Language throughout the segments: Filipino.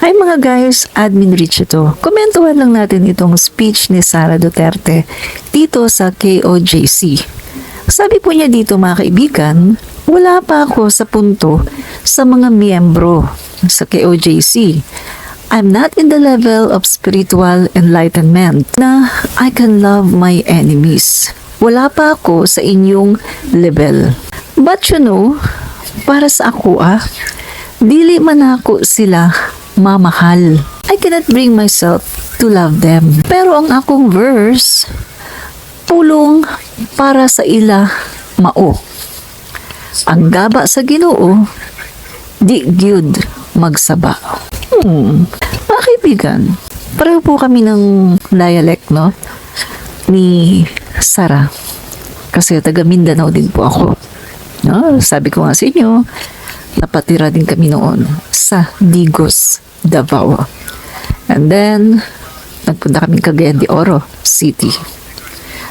Hi mga guys, Admin Rich ito. Komentuhan lang natin itong speech ni Sara Duterte dito sa KOJC. Sabi po niya dito mga kaibigan, wala pa ako sa punto sa mga miyembro sa KOJC. I'm not in the level of spiritual enlightenment na I can love my enemies. Wala pa ako sa inyong level. But you know, para sa ako dili man ako sila mamahal. I cannot bring myself to love them. Pero ang akong verse, pulong para sa ila mao. Ang gaba sa Ginoo, di gyud magsaba. Mga kaibigan, pareho po kami ng dialect, no? Ni Sara. Kasi taga Mindanao din po ako. No? Sabi ko nga sa inyo, napatira din kami noon sa Digos, Davao. And then, nagpunta kami Cagayan de Oro City.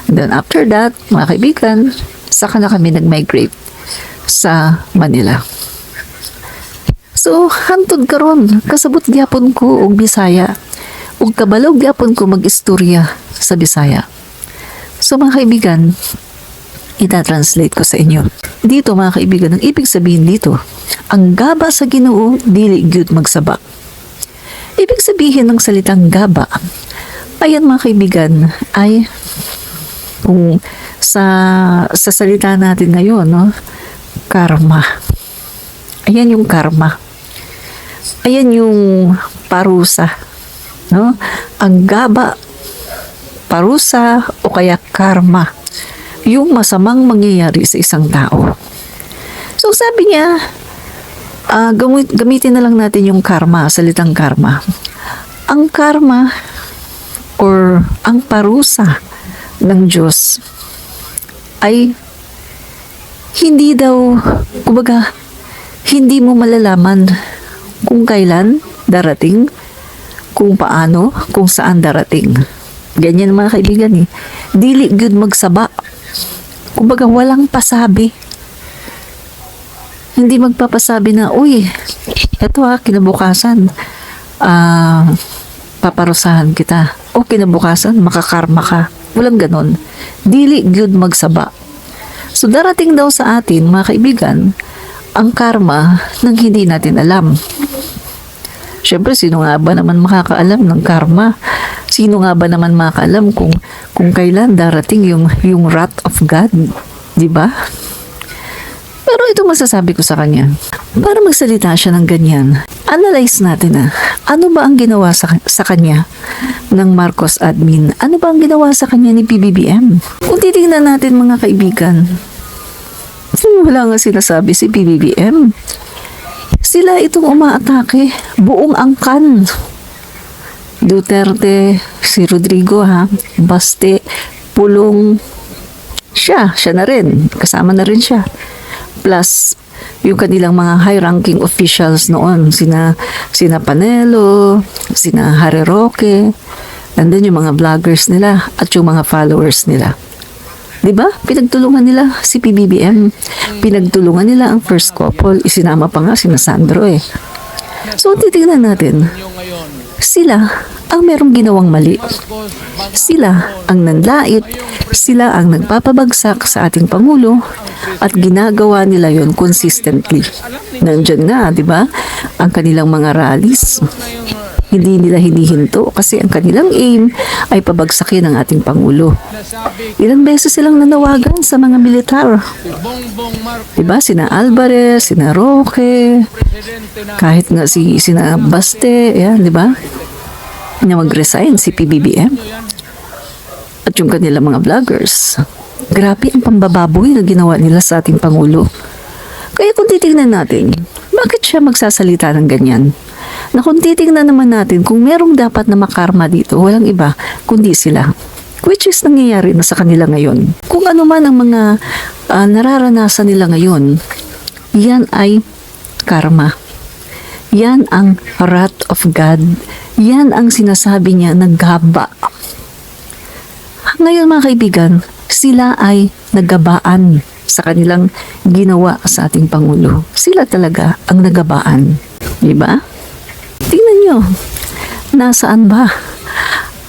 And then after that, mga kaibigan, saka na kami nag-migrate sa Manila. So, hantod karon kasabot gyapon ko og Bisaya. Ug kabalog gyapon ko mag-istorya sa Bisaya. So, mga kaibigan, ita-translate ko sa inyo. Dito mga kaibigan, ang ibig sabihin dito, ang gaba sa Ginoo dili gyud magsaba. Ibig sabihin ng salitang gaba, ayan mga kaibigan, ay kung sa salita natin ngayon, no? Karma. Ayan yung karma. Ayan yung parusa, no? Ang gaba, parusa o kaya karma, yung masamang mangyayari sa isang tao. So sabi niya, gamitin na lang natin yung karma, salitang karma. Ang karma or ang parusa ng Diyos ay hindi daw, kumbaga, hindi mo malalaman kung kailan darating, kung paano, kung saan darating. Ganyan mga kaibigan Dili gyud magsaba. Kumbaga walang pasabi. Hindi magpapasabi na, uy, eto kinabukasan, paparusahan kita. O kinabukasan, makakarma ka. Walang ganon. Dili gyud magsaba. So darating daw sa atin, mga kaibigan, ang karma nang hindi natin alam. Siyempre, sino nga ba naman makakaalam ng karma? Sino nga ba naman makakaalam kung kailan darating yung wrath of God? Diba? Pero ito masasabi ko sa kanya. Para magsalita siya ng ganyan, analyze natin ano ba ang ginawa sa kanya ng Marcos admin? Ano ba ang ginawa sa kanya ni PBBM? Kung titingnan natin mga kaibigan, wala nga sinasabi si PBBM. Sila itong umaatake, buong angkan. Duterte, si Rodrigo Baste, Pulong, siya na rin, kasama na rin siya. Plus, yung kanilang mga high-ranking officials noon, sina Panelo, sina Harry Roque, and then yung mga vloggers nila at yung mga followers nila. Diba? Pinagtulungan nila si PBBM. Pinagtulungan nila ang first couple. Isinama pa nga sina Sandro So, titignan natin. Sila ang merong ginawang mali. Sila ang nanlait. Sila ang nagpapabagsak sa ating Pangulo at ginagawa nila yon consistently. Nandyan nga, di ba? Ang kanilang mga rallies. Hindi nila hinihinto kasi ang kanilang aim ay pabagsakin ang ating Pangulo. Ilang beses silang nanawagan sa mga militar. Diba? Sina Alvarez, sina Roque, kahit nga sina Baste, yan, diba? Na mag-resign si PBBM. At yung kanilang mga vloggers. Grabe ang pambababoy na ginawa nila sa ating Pangulo. Kaya kung titignan natin, bakit siya magsasalita ng ganyan? Na kung titignan naman natin kung merong dapat na makarma dito, walang iba kundi sila. Which is nangyayari na sa kanila ngayon. Kung ano man ang mga nararanasan nila ngayon, yan ay karma. Yan ang wrath of God. Yan ang sinasabi niya na gaba. Ngayon mga kaibigan, sila ay naggabaan sa kanilang ginawa sa ating Pangulo. Sila talaga ang nagabaan. Diba? Tingnan nyo, nasaan ba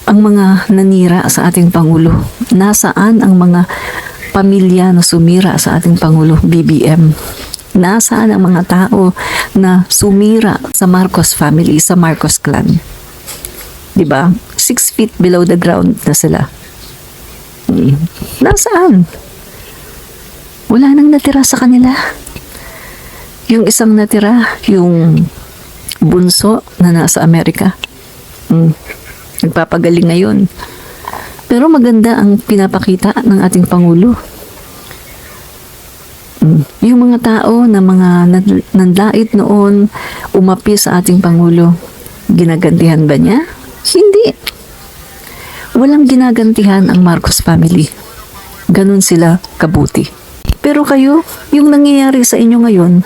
ang mga nanira sa ating Pangulo? Nasaan ang mga pamilya na sumira sa ating Pangulo, BBM? Nasaan ang mga tao na sumira sa Marcos family, sa Marcos clan? Diba? 6 feet below the ground na sila. Nasaan? Wala nang natira sa kanila. Yung isang natira, yung bunso na nasa Amerika. Nagpapagaling ngayon. Pero maganda ang pinapakita ng ating Pangulo. Yung mga tao na mga nandait noon umapi sa ating Pangulo, ginagantihan ba niya? Hindi. Walang ginagantihan ang Marcos family. Ganun sila kabuti. Pero kayo, yung nangyayari sa inyo ngayon,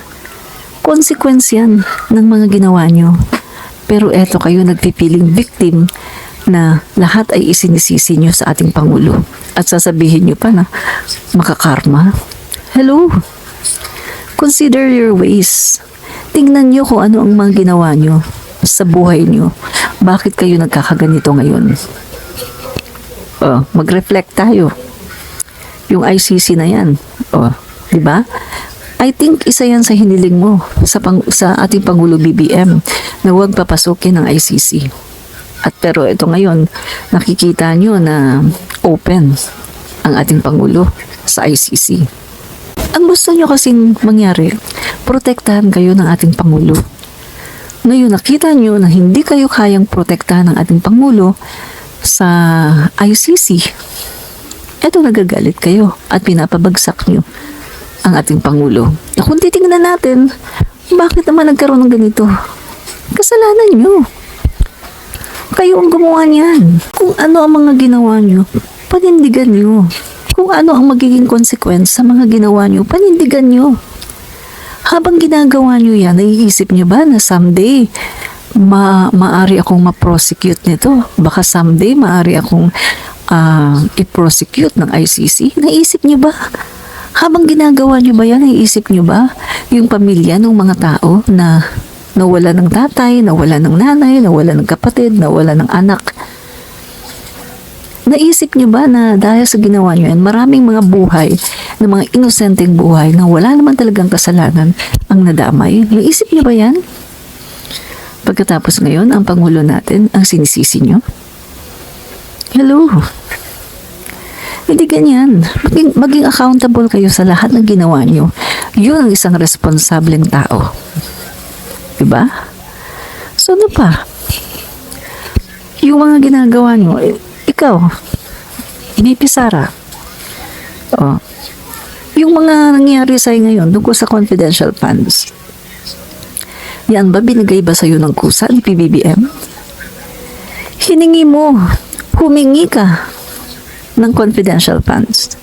consequence yan ng mga ginawa nyo. Pero eto kayo nagpipiling victim na lahat ay isinisisi nyo sa ating Pangulo. At sasabihin nyo pa na makakarma. Hello? Consider your ways. Tingnan nyo kung ano ang mga ginawa nyo sa buhay nyo. Bakit kayo nagkakaganito ngayon? Mag-reflect tayo. Yung ICC na yan. Di ba? I think isa yan sa hiniling mo sa ating Pangulo BBM na huwag papasukin ng ICC. Pero ito ngayon, nakikita nyo na open ang ating Pangulo sa ICC. Ang gusto nyo kasing mangyari, protektahan kayo ng ating Pangulo. Ngayon, nakita nyo na hindi kayo kayang protektahan ng ating Pangulo sa ICC. Eto, nagagalit kayo at pinapabagsak nyo ang ating Pangulo. Kung titingnan natin, bakit naman nagkaroon ng ganito? Kasalanan nyo. Kayo ang gumawa niyan. Kung ano ang mga ginawa nyo, panindigan nyo. Kung ano ang magiging consequence sa mga ginawa nyo, panindigan nyo. Habang ginagawa nyo yan, naiisip nyo ba na someday, maari akong ma-prosecute nito? Baka someday, maari akong i-prosecute ng ICC? Naisip nyo ba? Habang ginagawa nyo ba yan, naiisip nyo ba yung pamilya ng mga tao na nawala ng tatay, nawala ng nanay, nawala ng kapatid, nawala ng anak? Naisip nyo ba na dahil sa ginawa nyo yan, maraming mga buhay, na mga inosenteng buhay na wala naman talagang kasalanan ang nadamay? Naisip nyo ba yan? Pagkatapos ngayon, ang Pangulo natin, ang sinisisi nyo? Hello? Hindi ganyan. Maging accountable kayo sa lahat ng ginawa nyo. Yun ang isang responsableng tao. Diba? So, ano pa? Yung mga ginagawa nyo, ikaw, may Sara. Yung mga nangyari sa'yo ngayon, tungkol sa confidential funds, yan ba, binigay ba sa'yo ng kusa ni PBBM? Hiningi mo, humingi ka ng confidential funds.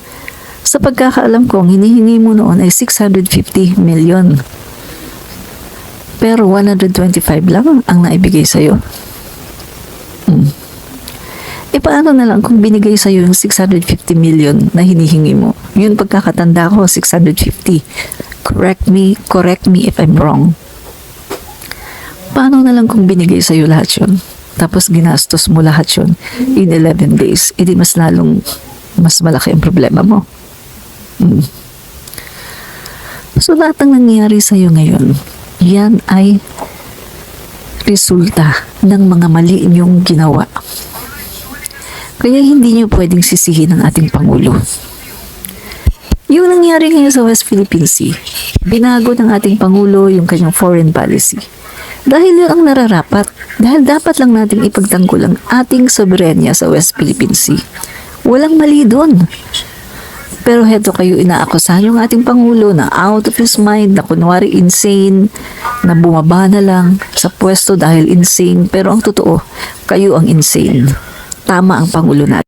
Sa pagkakaalam ko, hinihingi mo noon ay 650 million. Pero 125 lang ang naibigay sa'yo. Paano na lang kung binigay sa'yo yung 650 million na hinihingi mo? Yun pagkakatanda ko, 650. Correct me if I'm wrong. Paano na lang kung binigay sa'yo lahat yun? Tapos ginastos mo lahat yun in 11 days. Hindi mas malaki ang problema mo. So lahat ng nangyayari sa'yo ngayon, yan ay resulta ng mga mali inyong ginawa. Kaya hindi niyo pwedeng sisihin ang ating Pangulo. Yung nangyari ngayon sa West Philippine Sea, binago ng ating Pangulo yung kanyang foreign policy. Dahil yun ang nararapat. Dahil dapat lang natin ipagtanggol ang ating soberenya sa West Philippine Sea. Walang mali doon. Pero heto kayo inaakusahan yung ating Pangulo na out of his mind, na kunwari insane, na bumaba na lang sa pwesto dahil insane. Pero ang totoo, kayo ang insane. Tama ang Pangulo natin.